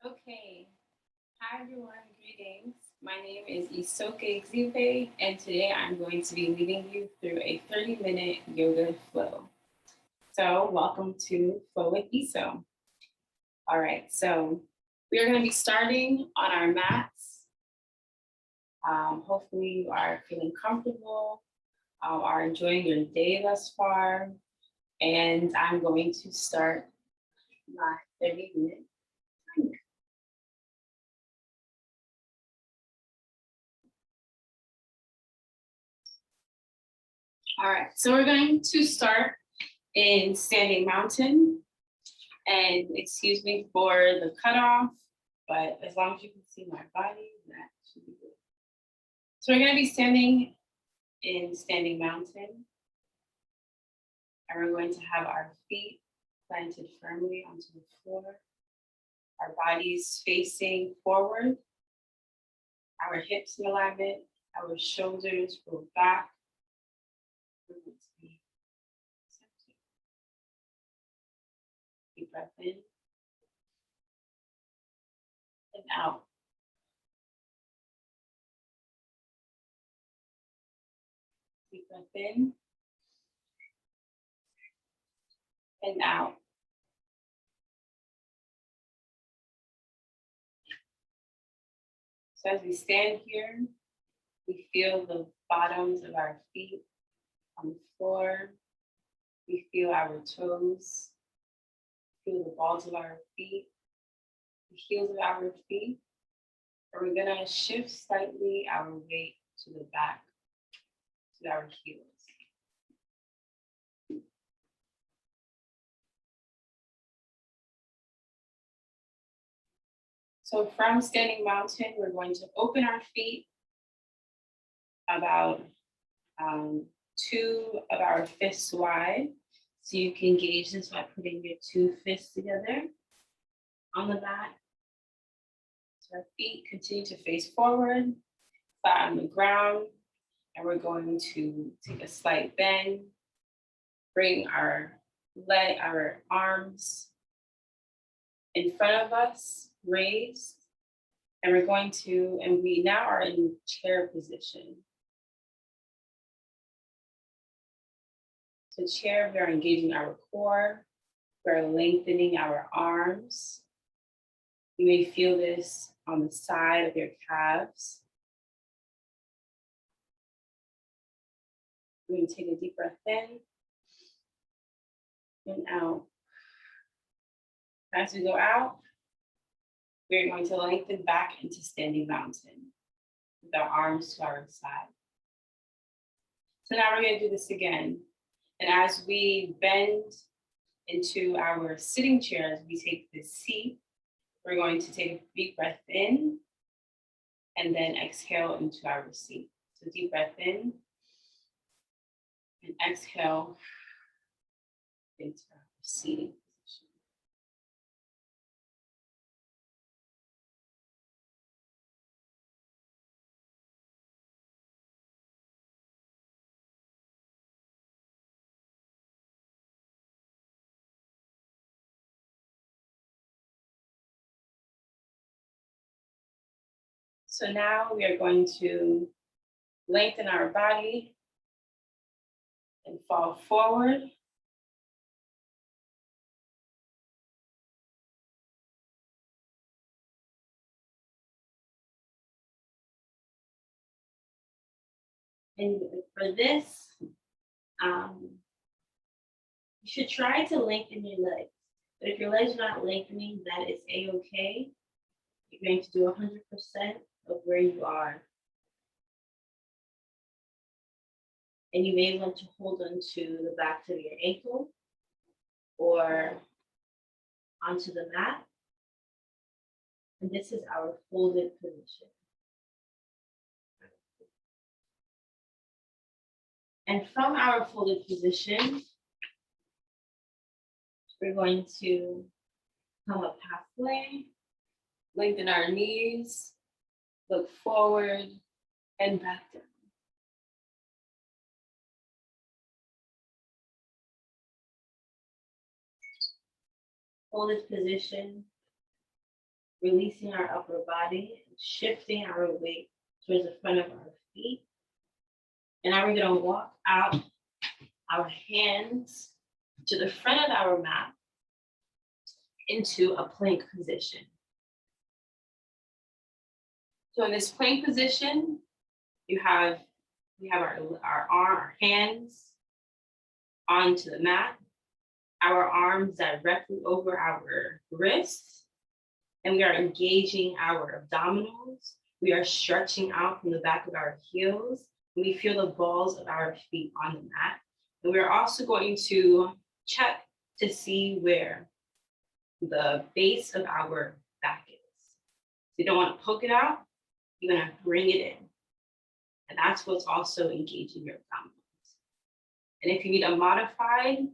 Okay, hi everyone, greetings. My name is Isoke Exipe, and today I'm going to be leading you through a 30-minute yoga flow. So, welcome to Flow with Iso. All right, so we are going to be starting on our mats. Hopefully, you are feeling comfortable, are enjoying your day thus far, and I'm going to start my 30-minute timer. All right, so we're going to start in standing mountain. And excuse me for the cutoff, but as long as you can see my body, that should be good. So we're gonna be standing in standing mountain. And we're going to have our feet planted firmly onto the floor. Our bodies facing forward. Our hips in alignment. Our shoulders go back. We're going to be centered. Deep breath in and out. Deep breath in and out. So as we stand here, we feel the bottoms of our feet on the floor. We feel our toes, feel the balls of our feet, the heels of our feet. And we're gonna shift slightly our weight to the back, to our heels. So from standing mountain, we're going to open our feet about 2 of our fists wide. So you can gauge this by putting your 2 fists together on the mat. So our feet continue to face forward, flat on the ground, and we're going to take a slight bend, bring our arms in front of us, raised, and we now are in chair position. So chair, we are engaging our core, we're lengthening our arms. You may feel this on the side of your calves. We're going to take a deep breath in and out. As we go out, we're going to lengthen back into standing mountain with our arms to our side. So now we're going to do this again. And as we bend into our sitting chairs, we take this seat. We're going to take a deep breath in and then exhale into our seat. So deep breath in and exhale into our seating position. So now we are going to lengthen our body and fall forward. And for this, you should try to lengthen your legs. But if your legs are not lengthening, that is a-okay. You're going to do 100% of where you are. And you may want to hold on to the backs of your ankle or onto the mat. And this is our folded position. And from our folded position, we're going to come up halfway, lengthen our knees, look forward, and back down. Folded position, releasing our upper body, shifting our weight towards the front of our feet. And now we're gonna walk out our hands to the front of our mat into a plank position. So in this plank position, we have our hands onto the mat, our arms directly over our wrists, and we are engaging our abdominals. We are stretching out from the back of our heels, and we feel the balls of our feet on the mat. And we're also going to check to see where the base of our back is. You don't want to poke it out, you're gonna bring it in. And that's what's also engaging your abdominals. And if you need a modified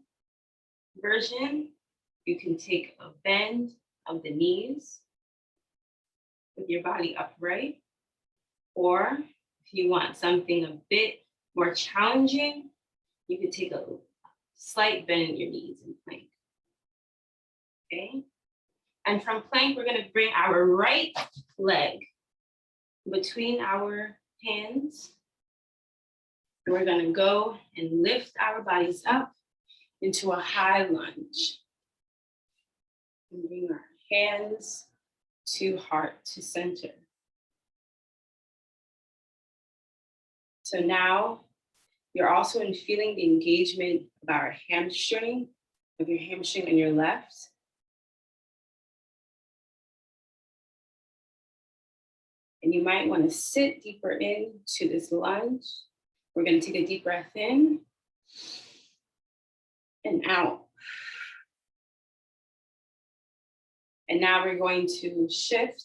version, you can take a bend of the knees with your body upright. Or if you want something a bit more challenging, you can take a slight bend in your knees in plank. Okay? And from plank, we're gonna bring our right leg between our hands. And we're gonna go and lift our bodies up into a high lunge. And bring our hands to heart, to center. So now you're also feeling the engagement of our hamstring, of your hamstring on your left. And you might want to sit deeper into this lunge. We're going to take a deep breath in and out. And now we're going to shift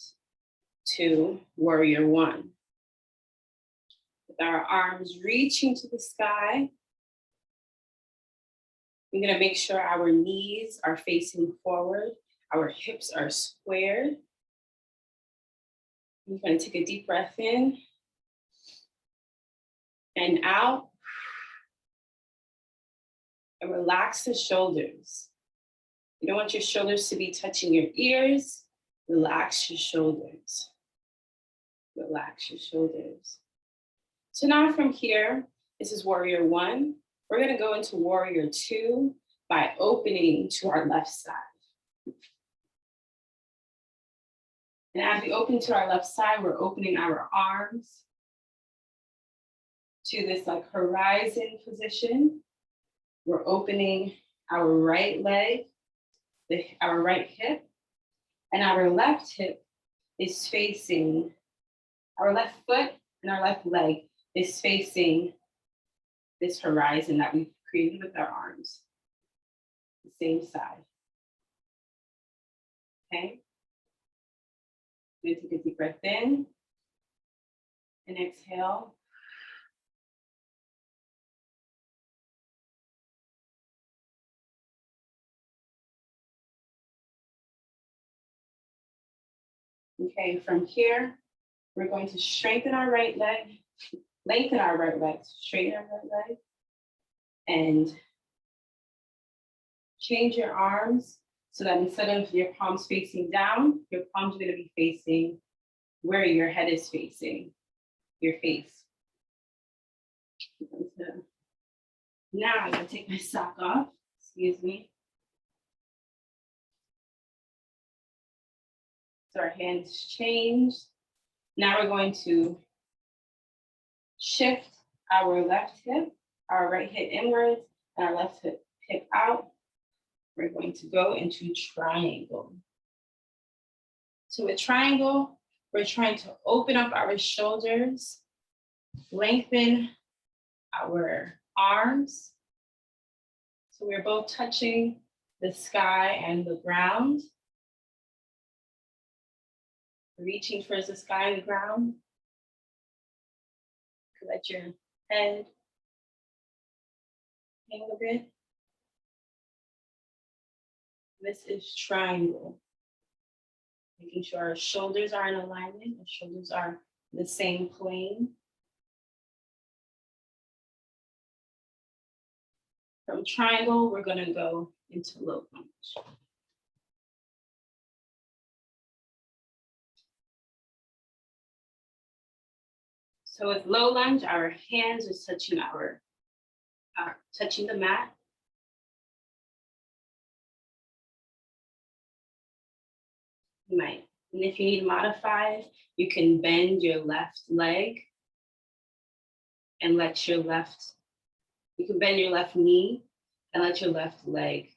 to warrior one. With our arms reaching to the sky, we're going to make sure our knees are facing forward, our hips are squared. We're going to take a deep breath in and out. And relax the shoulders. You don't want your shoulders to be touching your ears. Relax your shoulders. Relax your shoulders. So now from here, this is warrior one. We're going to go into warrior two by opening to our left side. And as we open to our left side, we're opening our arms to this like horizon position. We're opening our right leg, our right hip, and our left hip is facing, our left foot and our left leg is facing this horizon that we've created with our arms, the same side. Okay? We're gonna take a deep breath in and exhale. Okay, from here, we're going to strengthen our right leg, lengthen our right leg, straighten our right leg, and change your arms so that instead of your palms facing down, your palms are going to be facing where your head is facing, your face. Now I'm going to take my sock off, excuse me. So our hands changed. Now we're going to shift our left hip, our right hip inwards, and our left hip out. We're going to go into triangle. So with triangle, we're trying to open up our shoulders, lengthen our arms. So we're both touching the sky and the ground. Reaching towards the sky and the ground. Let your head hang a bit. This is triangle. Making sure our shoulders are in alignment, our shoulders are in the same plane. From triangle, we're gonna go into low lunge. So with low lunge, our hands are touching the mat. You might, and if you need to modify, you can bend your left leg and let your left, you can bend your left knee and let your left leg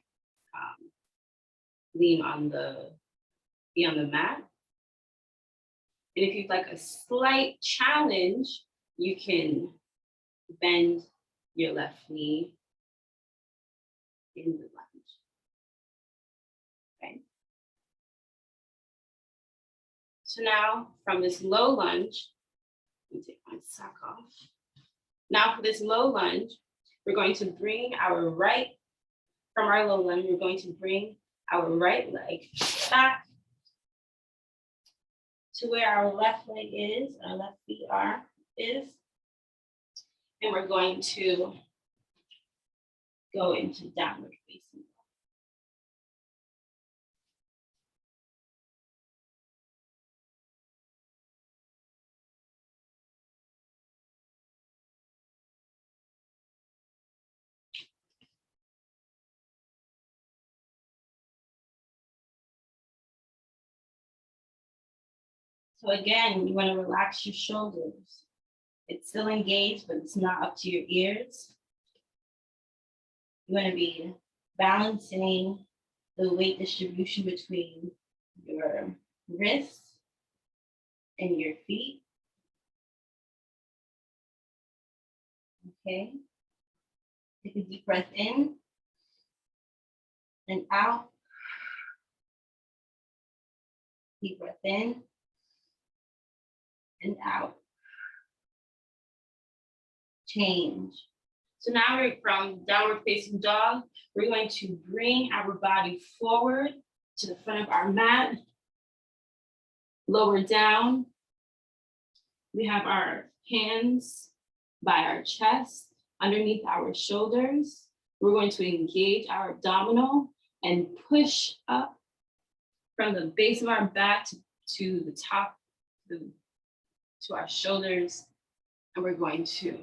lean on be on the mat. And if you'd like a slight challenge, you can bend your left knee in the lunge. Okay. So now from this low lunge, let me take my sock off. Now for this low lunge, we're going to bring our right, from our low lunge, we're going to bring our right leg back to where our left leg is, our left feet is. And we're going to go into downward facing. So again, you want to relax your shoulders. It's still engaged, but it's not up to your ears. You want to be balancing the weight distribution between your wrists and your feet. Okay. Take a deep breath in and out. Deep breath in and out. Change. So now we're from downward facing dog. We're going to bring our body forward to the front of our mat. Lower down. We have our hands by our chest, underneath our shoulders. We're going to engage our abdominal and push up from the base of our back to the top, to our shoulders. And we're going to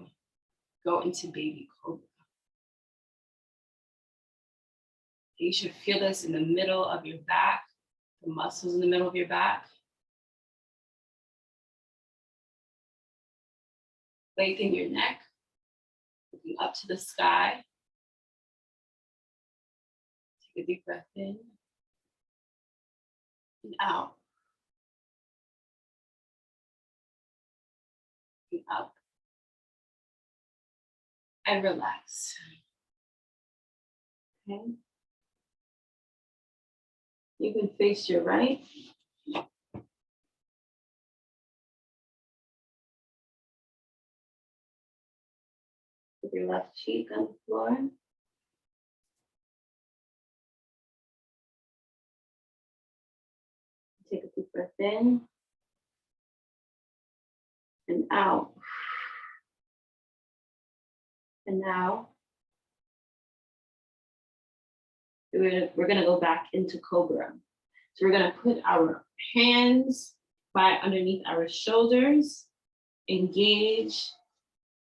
go into baby cobra. You should feel this in the middle of your back, the muscles in the middle of your back. Lengthen your neck, looking up to the sky. Take a deep breath in and out. And up and relax. Okay. You can face your right. With your left cheek on the floor. Take a deep breath in and out. And now we're gonna go back into cobra. So we're gonna put our hands by underneath our shoulders, engage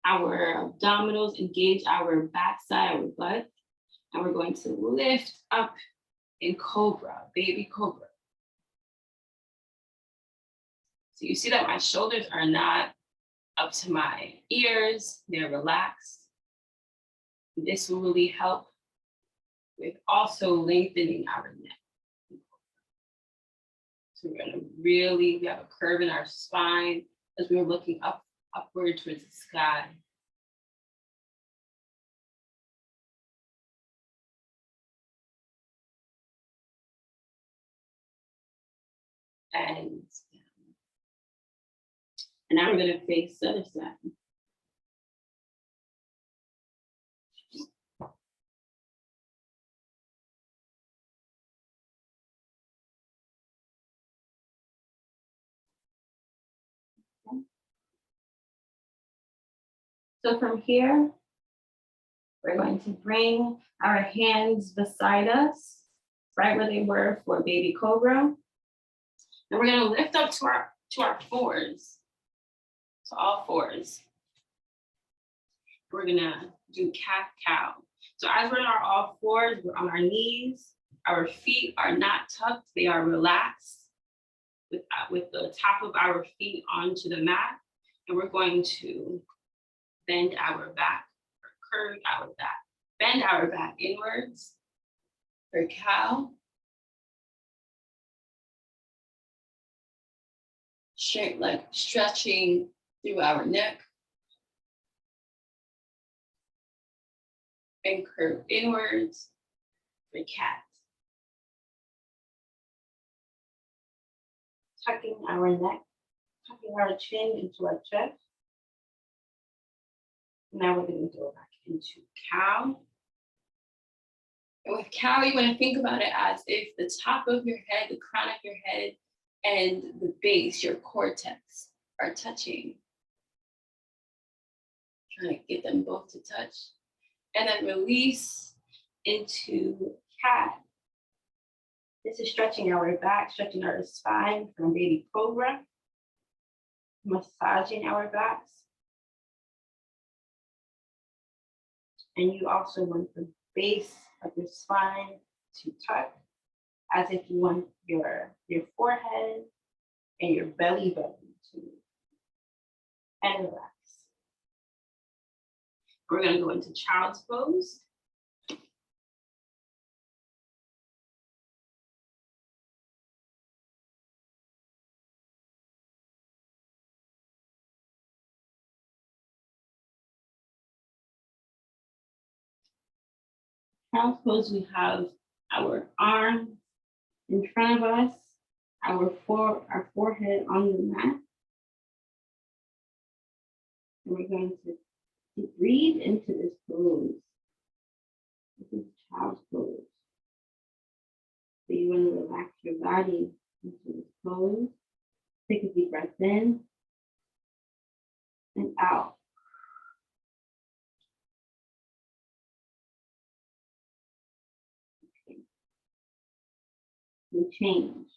our abdominals, engage our backside, our butt, and we're going to lift up in cobra, baby cobra. So you see that my shoulders are not up to my ears, they're relaxed. This will really help with also lengthening our neck. So we're gonna really, we have a curve in our spine as we're looking upward towards the sky. And now we're gonna face the other side. So from here, we're going to bring our hands beside us, right where they were for baby cobra. And we're gonna lift up to our fours. So all fours. We're gonna do cat cow. So as we're on our all fours, we're on our knees. Our feet are not tucked, they are relaxed with the top of our feet onto the mat. And we're going to bend our back, or curve our back. Bend our back inwards for cow. Straight leg stretching through our neck. And curve inwards for cat. Tucking our neck, tucking our chin into our chest. Now we're going to go back into cow. And with cow, you want to think about it as if the top of your head, the crown of your head, and the base, your cortex, are touching. Trying to get them both to touch. And then release into cat. This is stretching our back, stretching our spine from baby cobra. Massaging our backs. And you also want the base of your spine to tuck, as if you want your forehead and your belly button to and relax. We're going to go into child's pose. Child's pose, we have our arm in front of us, our forehead on the mat. And we're going to breathe into this pose. This is child's pose. So you want to relax your body into this pose. Take a deep breath in and out. Okay. We change.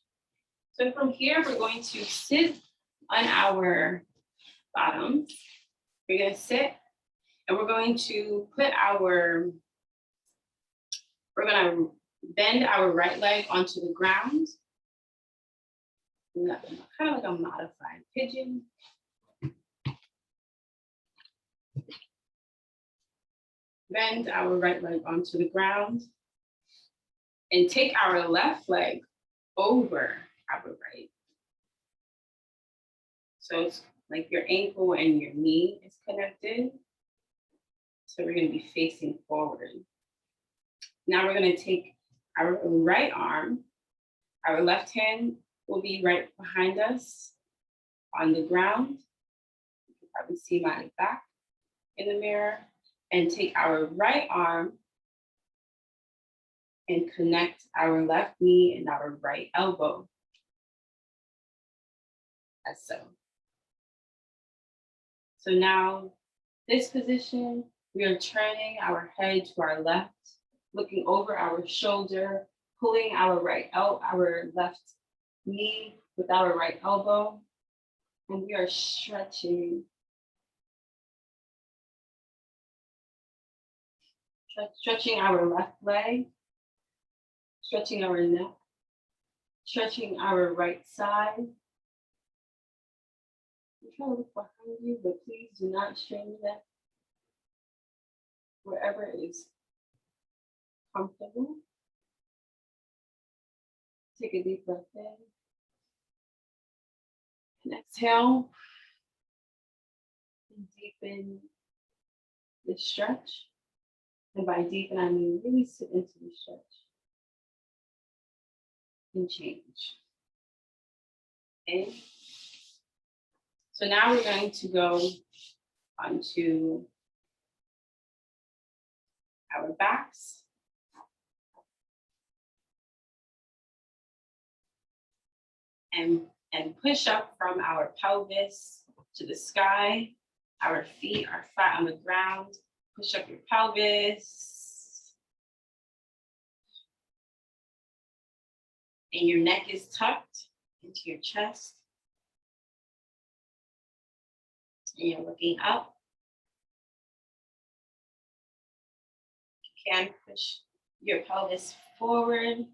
So from here, we're going to sit on our bottoms. We're going to sit and we're going to we're going to bend our right leg onto the ground. Kind of like a modified pigeon. Bend our right leg onto the ground and take our left leg over our right. So it's like your ankle and your knee is connected. So we're going to be facing forward. Now we're going to take our right arm, our left hand will be right behind us on the ground. You can probably see my back in the mirror. And take our right arm and connect our left knee and our right elbow. As so. So now, this position, we are turning our head to our left, looking over our shoulder, pulling our left knee with our right elbow, and we are stretching. Stretching our left leg, stretching our neck, stretching our right side. You try to look behind you, but please do not strain your neck. Wherever is comfortable. Take a deep breath in. And exhale. And deepen the stretch. And by deepen, I mean really sit into the stretch. And change. Okay. So now we're going to go onto our backs. And push up from our pelvis to the sky. Our feet are flat on the ground. Push up your pelvis. And your neck is tucked into your chest. and you're looking up. You can push your pelvis forward,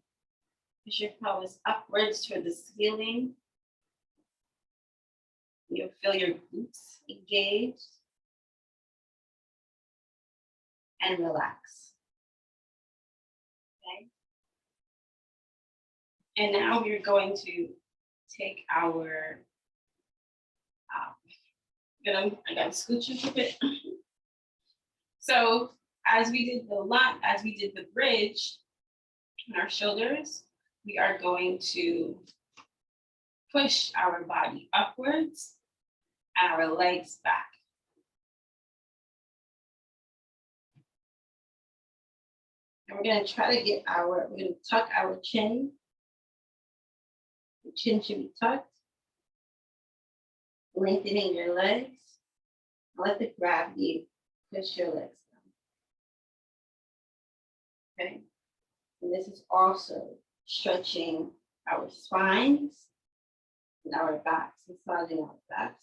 push your pelvis upwards toward the ceiling. You'll feel your glutes engaged and relax. Okay. And now we're going to take our, I gotta scooch you a bit. So as we did the bridge on our shoulders, we are going to push our body upwards and our legs back. And we're gonna try to we're gonna tuck our chin. The chin should be tucked. Lengthening your legs. Let the gravity push your legs down. Okay. And this is also stretching our spines and our backs, massaging our backs.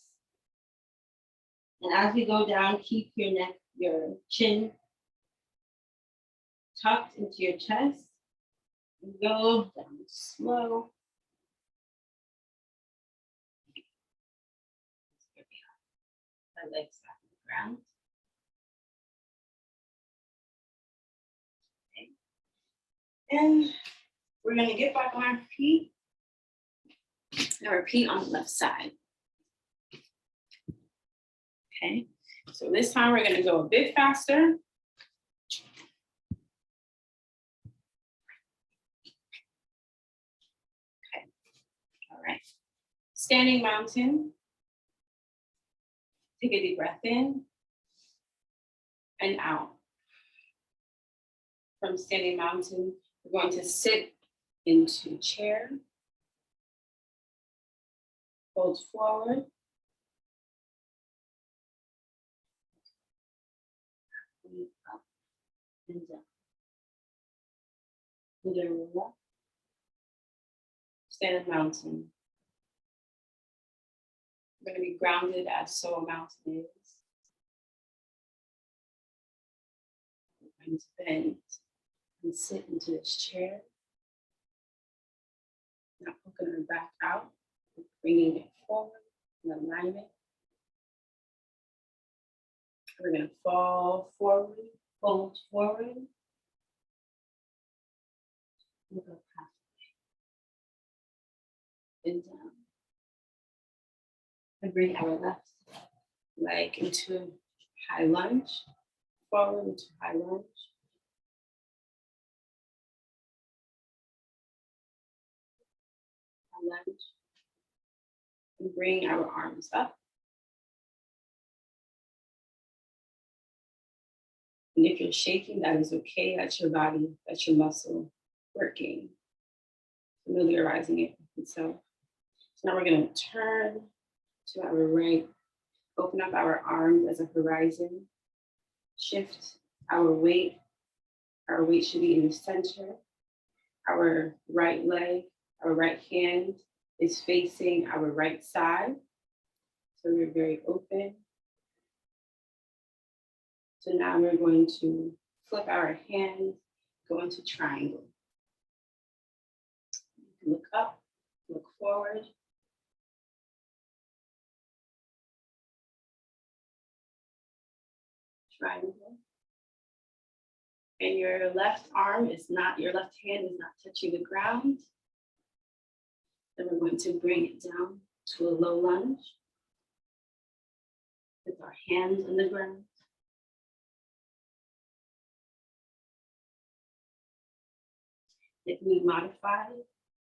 And as we go down, keep your chin tucked into your chest. And go down slow. My legs back on the ground. Okay. And we're gonna get back on our feet. Now repeat on the left side. Okay, so this time we're gonna go a bit faster. Okay, all right. Standing mountain. Take a deep breath in and out. From standing mountain, we're going to sit into chair. Fold forward. Up and down. Left. Standing mountain. We're going to be grounded as so a mountain is. We're going to bend and sit into this chair. Now poking our back out, bringing it forward in alignment. We're going to fall forward, fold forward. We'll go halfway. And down. And bring our left leg into high lunge, forward into high lunge. High lunge. And bring our arms up. And if you're shaking, that is okay. That's your body, that's your muscle working, familiarizing it with itself. So now we're going to turn to our right, open up our arms as a horizon, shift our weight. Our weight should be in the center. Our right leg, our right hand is facing our right side. So we're very open. So now we're going to flip our hands, go into triangle. Look up, look forward. Triangle. And your left hand is not touching the ground. Then we're going to bring it down to a low lunge with our hands on the ground. If we modify,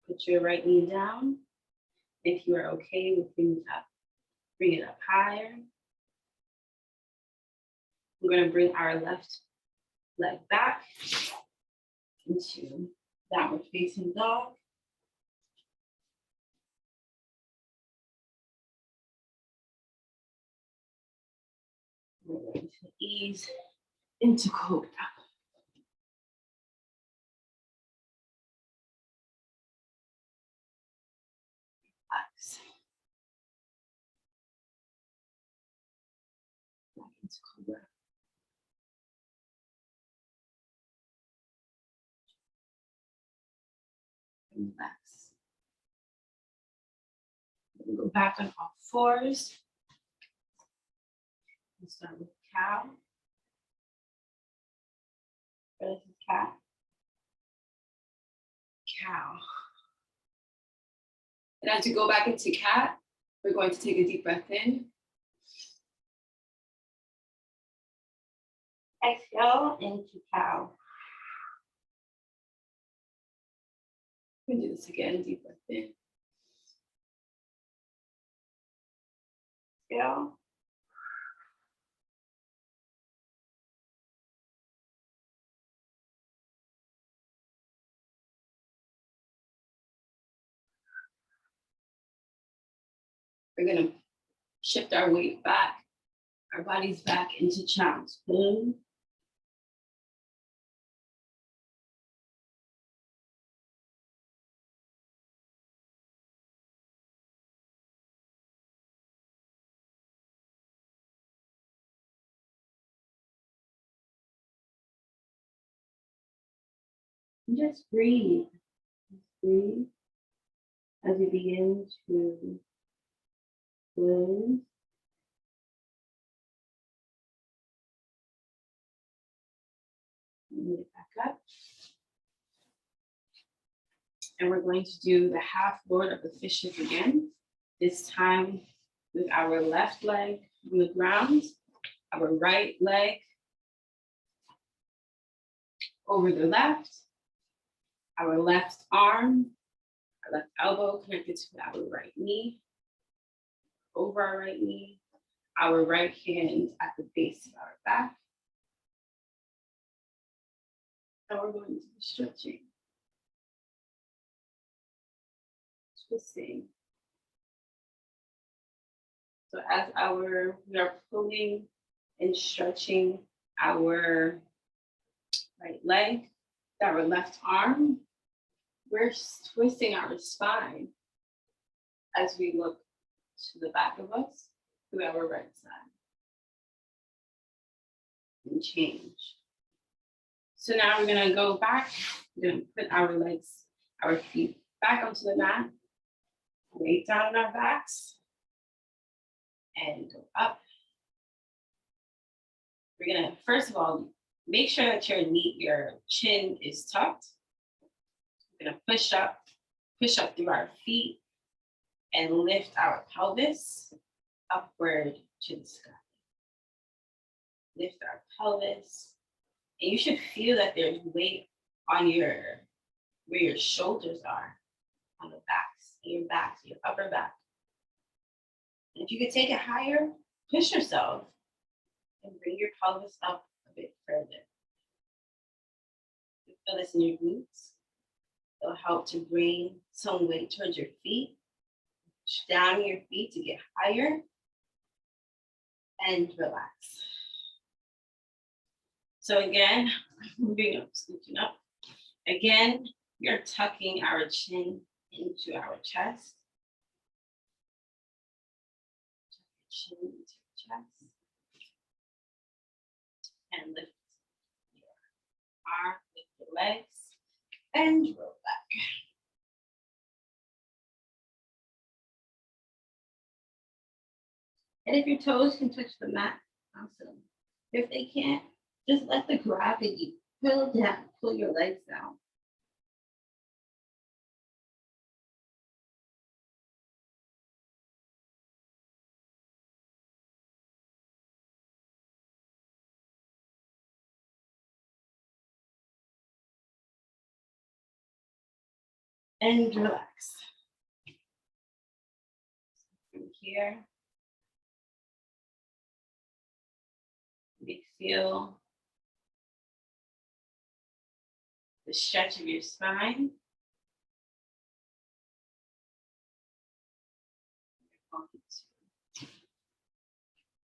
put your right knee down. If you are okay with bring it up higher. We're going to bring our left leg back into downward facing dog. We're going to ease into cobra. Relax. into cobra. And relax. We'll go back on all fours. We'll start with cow. This is cat. Cow. And as you go back into cat, we're going to take a deep breath in. Exhale into cow. We're going to do this again, deep breath in. Exhale. We're going to shift our weight back, our bodies back into child's pose. And just breathe. Just breathe as you begin to close. Move it back up. And we're going to do the half board of the fishes again, this time with our left leg on the ground, our right leg over the left, our left arm, our left elbow connected to our right knee, over our right knee, our right hand at the base of our back. And we're going to be stretching. Twisting. So as we are pulling and stretching our right leg, our left arm, we're twisting our spine as we look to the back of us through our right side. And change. So now we're gonna go back, we're gonna put our legs, our feet back onto the mat, weight down on our backs, and go up. We're gonna, first of all, make sure that your chin is tucked. We're gonna push up through our feet and lift our pelvis upward to the sky. Lift our pelvis. And you should feel that there's weight on where your shoulders are, on the backs, your upper back. And if you could take it higher, push yourself and bring your pelvis up a bit further. You feel this in your glutes. It'll help to bring some weight towards your feet. Push down your feet to get higher and relax. So again, moving up, scooching up. Again, we are tucking our chin into our chest. Tuck your chin into your chest. And lift your arm, lift your legs, and roll back. And if your toes can touch the mat, awesome. If they can't, just let the gravity pull down, pull your legs down. And relax. From here, you feel the stretch of your spine.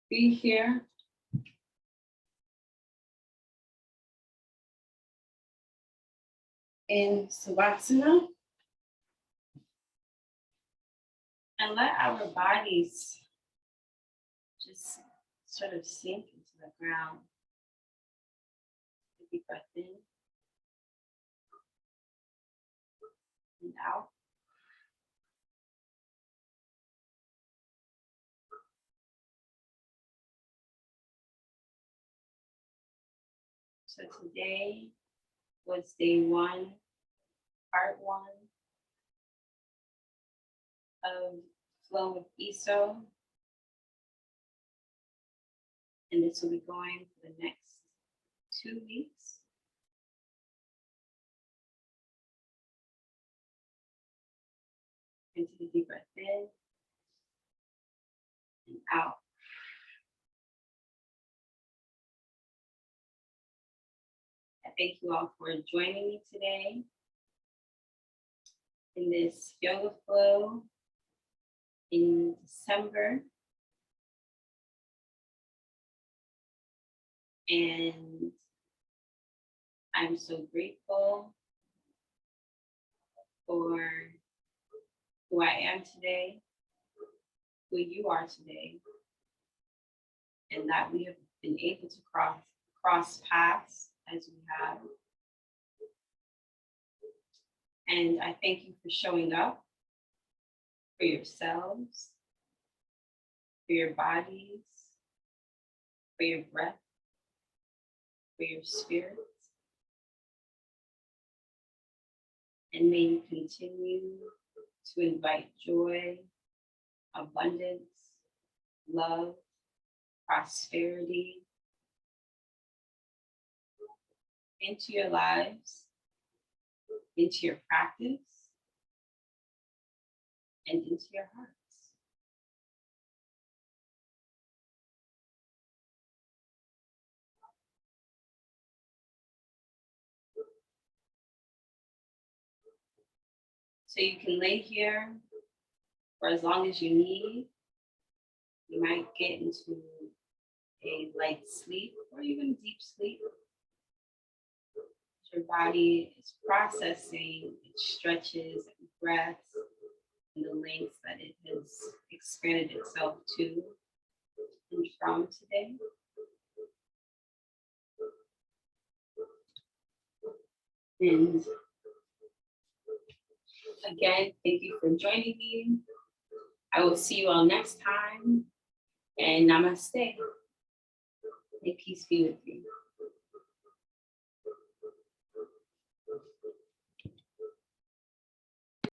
Be here. In Savasana. And let our bodies just sort of sink into the ground. Deep breath in and out. So today was day 1, part 1 of Flow with ESO. And this will be going for the next 2 weeks. Into the deep breath in and out. I thank you all for joining me today in this yoga flow in December. And I'm so grateful for who I am today, who you are today, and that we have been able to cross paths as we have. And I thank you for showing up for yourselves, for your bodies, for your breath, for your spirits. And may you continue to invite joy, abundance, love, prosperity into your lives, into your practice, and into your hearts. So you can lay here for as long as you need. You might get into a light sleep or even deep sleep. Your body is processing its stretches and breaths and the lengths that it has expanded itself to and from today. And again, thank you for joining me. I will see you all next time. And namaste. May peace be with you.